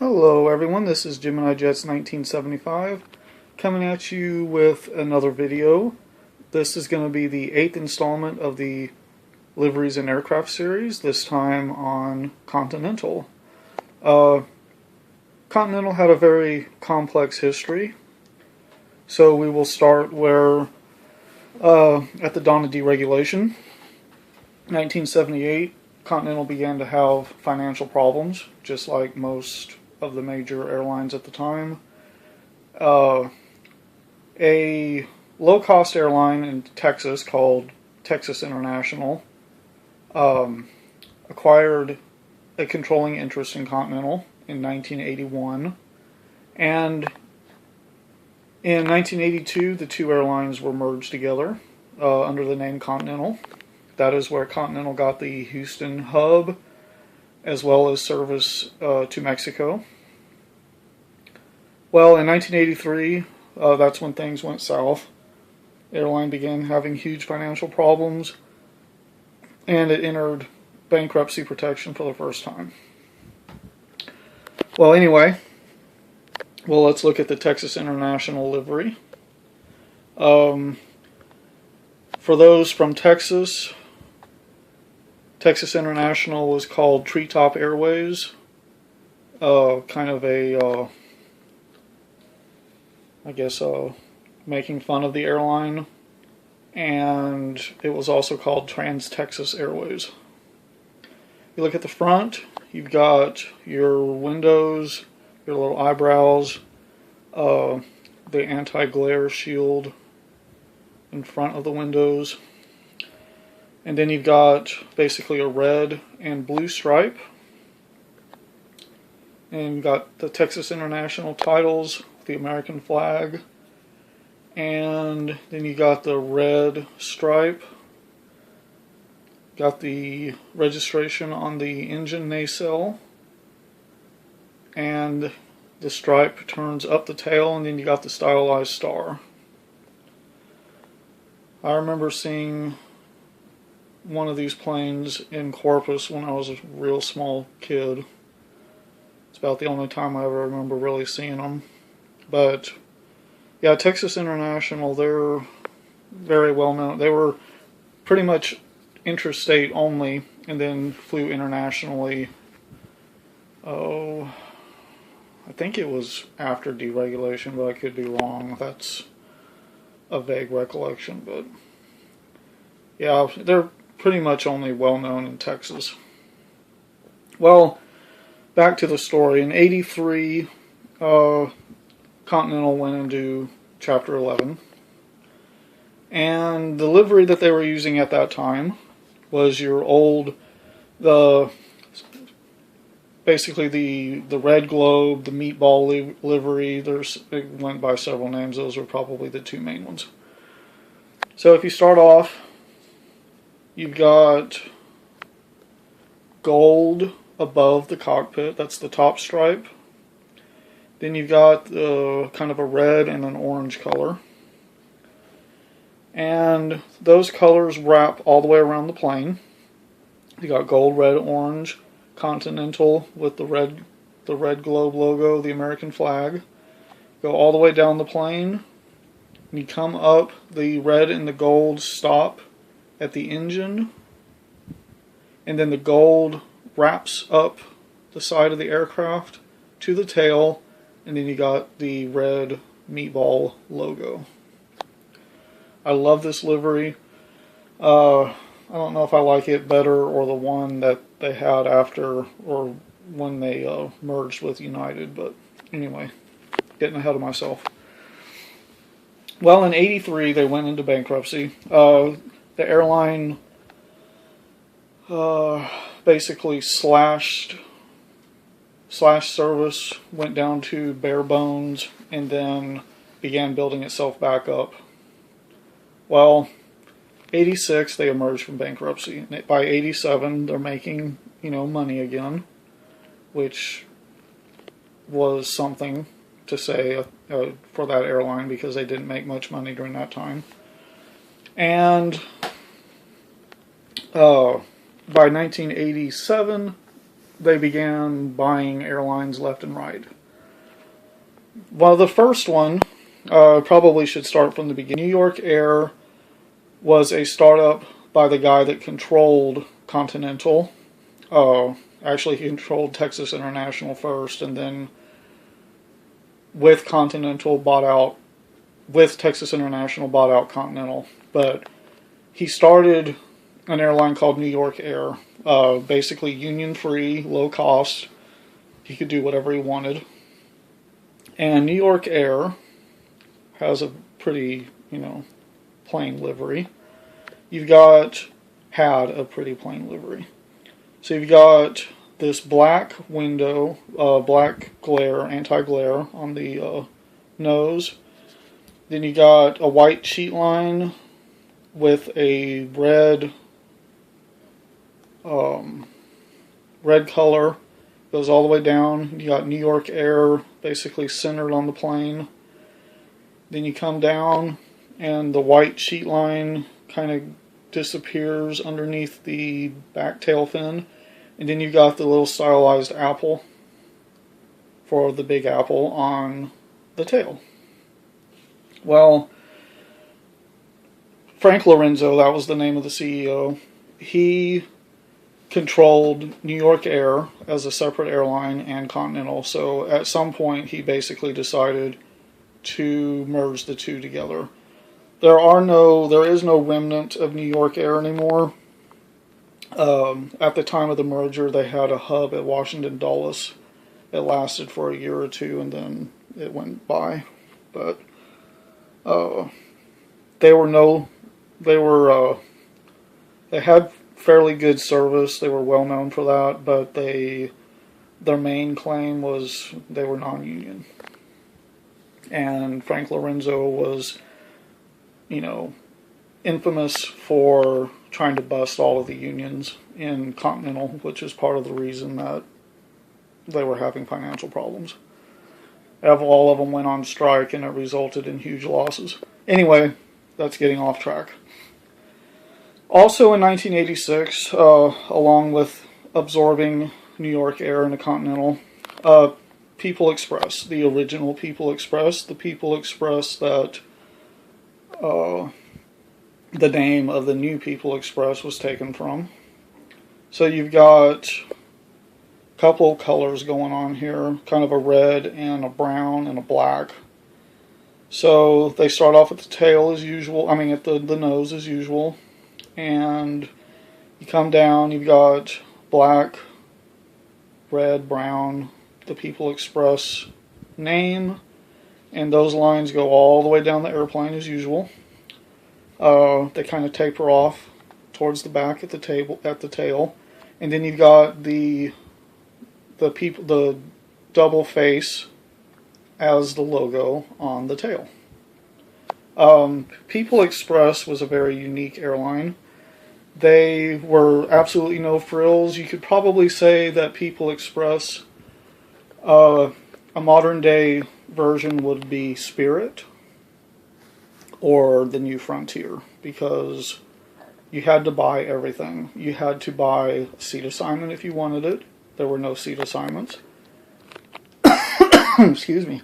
Hello everyone, this is Gemini Jets 1975 coming at you with another video. This is going to be the 8th installment of the Liveries and Aircraft series, this time on Continental. Continental had a very complex history, so we will start where at the dawn of deregulation, 1978, Continental began to have financial problems, just like most of the major airlines at the time. A low-cost airline in Texas called Texas International acquired a controlling interest in Continental in 1981, and in 1982 the two airlines were merged together under the name Continental. That is where Continental got the Houston hub, as well as service to Mexico. Well, in 1983, that's when things went south. The airline began having huge financial problems, and it entered bankruptcy protection for the first time. Well, anyway, let's look at the Texas International livery. For those from Texas, Texas International was called Treetop Airways, kind of a, making fun of the airline, and it was also called Trans-Texas Airways. You look at the front, you've got your windows, your little eyebrows, the anti-glare shield in front of the windows. And then you've got basically a red and blue stripe. And you've got the Texas International titles, the American flag. And then you got the red stripe. Got the registration on the engine nacelle. And the stripe turns up the tail, and then you got the stylized star. I remember seeing one of these planes in Corpus when I was a real small kid. It's about the only time I ever remember really seeing them. But yeah, Texas International, they're very well known. They were pretty much interstate only, and then flew internationally. I think it was after deregulation, but I could be wrong. That's a vague recollection, but yeah, they're pretty much only well known in Texas. Well, back to the story. In '83, Continental went into Chapter 11, and the livery that they were using at that time was your old, basically the red globe, the meatball livery. It went by several names. Those are probably the two main ones. So if you start off, you've got gold above the cockpit. That's the top stripe. Then you've got kind of a red and an orange color. And those colors wrap all the way around the plane. You got gold, red, orange, Continental with the red globe logo, the American flag. Go all the way down the plane. And you come up, the red and the gold stop at the engine, and then the gold wraps up the side of the aircraft to the tail, and then you got the red meatball logo. I love this livery. I don't know if I like it better or the one that they had after or when they merged with United, but anyway, getting ahead of myself. Well, in '83 they went into bankruptcy. The airline basically slashed service, went down to bare bones, and then began building itself back up. Well, '86 they emerged from bankruptcy. By '87 they're making money again, which was something to say for that airline, because they didn't make much money during that time. And by 1987 they began buying airlines left and right. Well, the first one, probably should start from the beginning. New York Air was a startup by the guy that controlled Continental. Actually, he controlled Texas International first, and then with Texas International bought out Continental. But he started an airline called New York Air, basically union-free, low cost. He could do whatever he wanted. And New York Air has a pretty, plain livery. Had a pretty plain livery. So you've got this black window, black glare, anti-glare on the nose. Then you got a white sheet line with a red color. Goes all the way down. You got New York Air basically centered on the plane. Then you come down and the white sheet line kind of disappears underneath the back tail fin. And then you got the little stylized apple for the big apple on the tail. Well, Frank Lorenzo, that was the name of the CEO, he controlled New York Air as a separate airline and Continental. So at some point he basically decided to merge the two together. There is no remnant of New York Air anymore. At the time of the merger, they had a hub at Washington Dulles. It lasted for a year or two, and then it went by. But they had fairly good service. They were well known for that, but their main claim was they were non-union. And Frank Lorenzo was, infamous for trying to bust all of the unions in Continental, which is part of the reason that they were having financial problems. All of them went on strike, and it resulted in huge losses. Anyway, that's getting off track. Also in 1986, along with absorbing New York Air into Continental, People Express, the original People Express, the People Express that the name of the new People Express was taken from. So you've got a couple of colors going on here, kind of a red and a brown and a black. So they start off at the tail as usual, at the nose as usual, and you come down, you've got black, red, brown, the People Express name, and those lines go all the way down the airplane as usual. They kind of taper off towards the back at the tail, and then you've got the double face as the logo on the tail. People Express was a very unique airline. They were absolutely no frills. You could probably say that People Express, a modern day version would be Spirit or the New Frontier, because you had to buy everything. You had to buy a seat assignment if you wanted it. There were no seat assignments. Excuse me.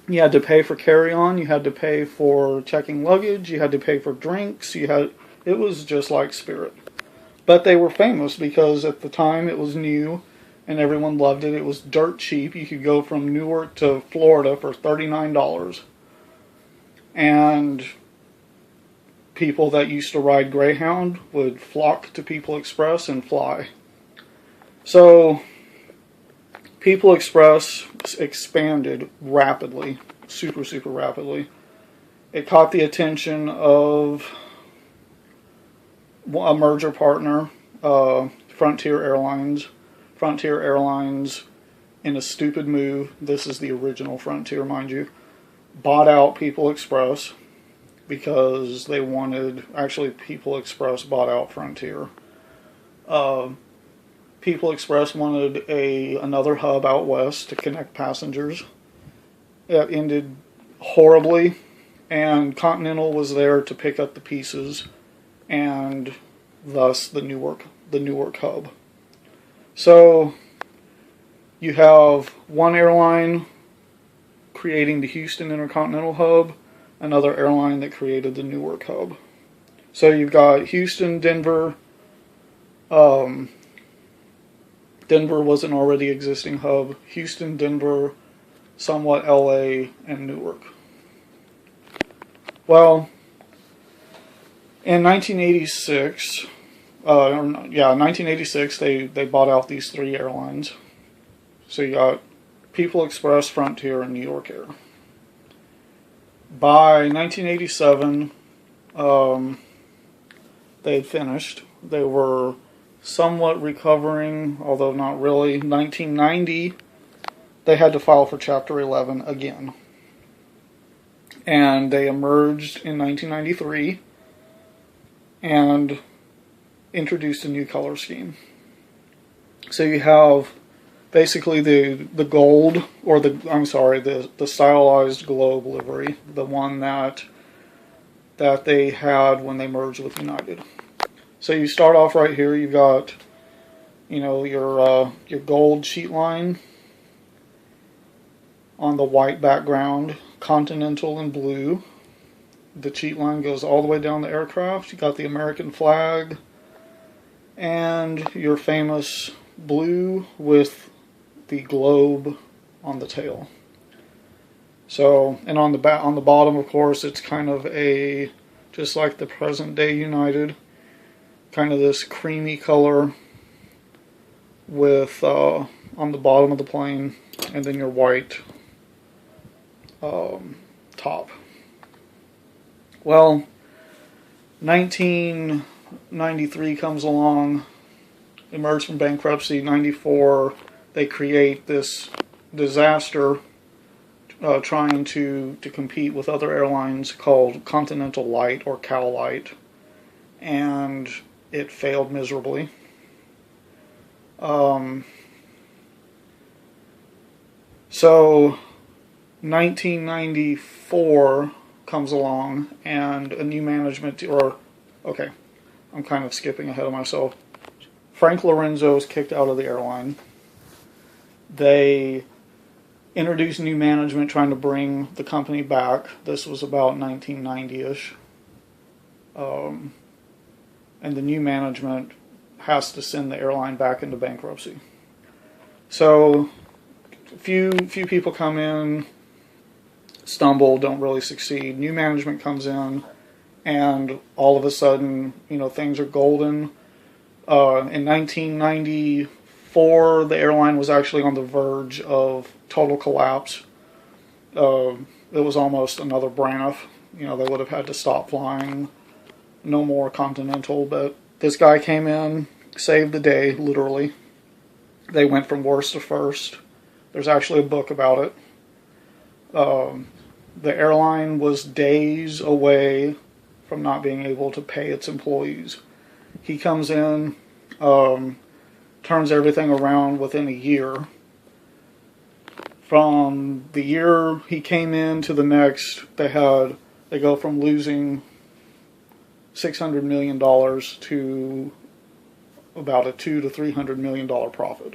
You had to pay for carry-on. You had to pay for checking luggage. You had to pay for drinks. It was just like Spirit. But they were famous because at the time it was new and everyone loved it. It was dirt cheap. You could go from Newark to Florida for $39. And people that used to ride Greyhound would flock to People Express and fly. So People Express expanded rapidly, super, super rapidly. It caught the attention of a merger partner, Frontier Airlines. Frontier Airlines, in a stupid move, this is the original Frontier, mind you, bought out People Express because they wanted, actually People Express bought out Frontier. People Express wanted another hub out west to connect passengers. It ended horribly, and Continental was there to pick up the pieces, and thus the Newark hub. So you have one airline creating the Houston Intercontinental hub, another airline that created the Newark hub. So you've got Houston, Denver. Denver was an already existing hub. Houston, Denver, somewhat LA, and Newark. Well, in 1986, 1986, they bought out these three airlines. So you got People Express, Frontier, and New York Air. By 1987, they had finished. They were somewhat recovering, although not really. 1990, they had to file for Chapter 11 again. And they emerged in 1993 and introduced a new color scheme. So you have basically the gold, or the stylized globe livery, the one that they had when they merged with United. So you start off right here. You've got, your gold sheet line on the white background, Continental in blue. The sheet line goes all the way down the aircraft. You got the American flag, and your famous blue with the globe on the tail. So, and on the bottom, of course, it's kind of just like the present day United, kind of this creamy color with on the bottom of the plane, and then your white top. Well, 1993 comes along, emerged from bankruptcy. 94, they create this disaster trying to compete with other airlines called Continental Light, or Cal Light, and it failed miserably. So 1994 comes along, and a new management, I'm kind of skipping ahead of myself. Frank Lorenzo is kicked out of the airline. They introduced new management trying to bring the company back. This was about 1990-ish. And the new management has to send the airline back into bankruptcy. So few people come in, stumble, don't really succeed. New management comes in, and all of a sudden, things are golden. In 1994, the airline was actually on the verge of total collapse. It was almost another Braniff. They would have had to stop flying. No more Continental, but this guy came in, saved the day, literally. They went from worst to first. There's actually a book about it. The airline was days away from not being able to pay its employees. He comes in, turns everything around within a year. From the year he came in to the next, they go from losing $600 million to about a $200 to $300 million profit.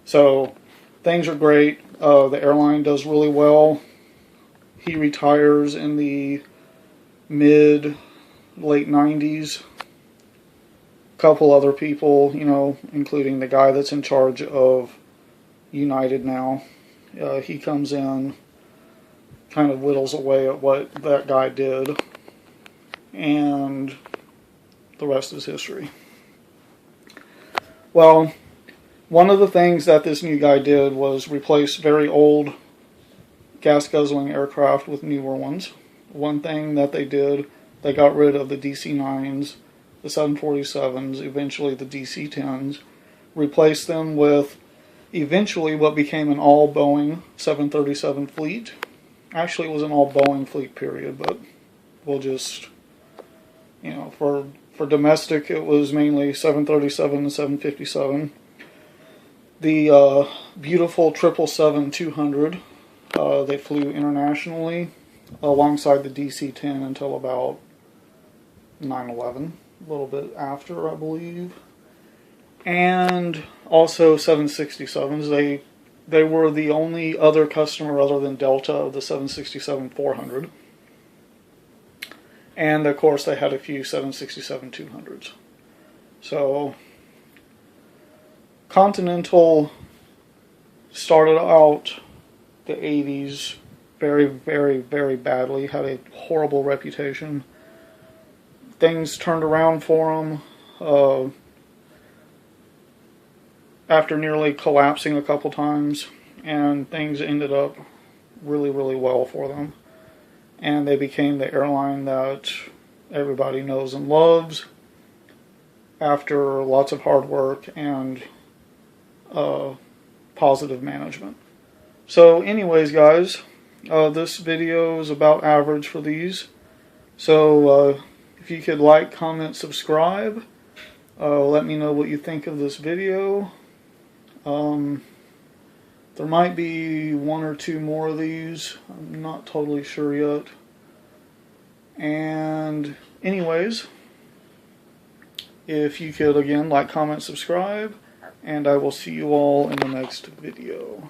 So things are great. The airline does really well. He retires in the late 90s. A couple other people, including the guy that's in charge of United now. He comes in, kind of whittles away at what that guy did, and the rest is history. Well, one of the things that this new guy did was replace very old gas-guzzling aircraft with newer ones. One thing that they did, they got rid of the DC-9s, the 747s, eventually the DC-10s, replaced them with eventually what became an all-Boeing 737 fleet. Actually, it was an all-Boeing fleet, period, but we'll just, for domestic, it was mainly 737 and 757. The beautiful 777-200, they flew internationally alongside the DC-10 until about 9/11, a little bit after, I believe. And also 767s. They were the only other customer other than Delta of the 767-400. And of course they had a few 767-200s. So Continental started out the 80s very, very, very badly, had a horrible reputation. Things turned around for them after nearly collapsing a couple times, and things ended up really, really well for them. And they became the airline that everybody knows and loves after lots of hard work and positive management. So anyways, guys, this video is about average for these. So if you could like, comment, subscribe, let me know what you think of this video. There might be one or two more of these. I'm not totally sure yet. And anyways, if you could again like, comment, subscribe, and I will see you all in the next video.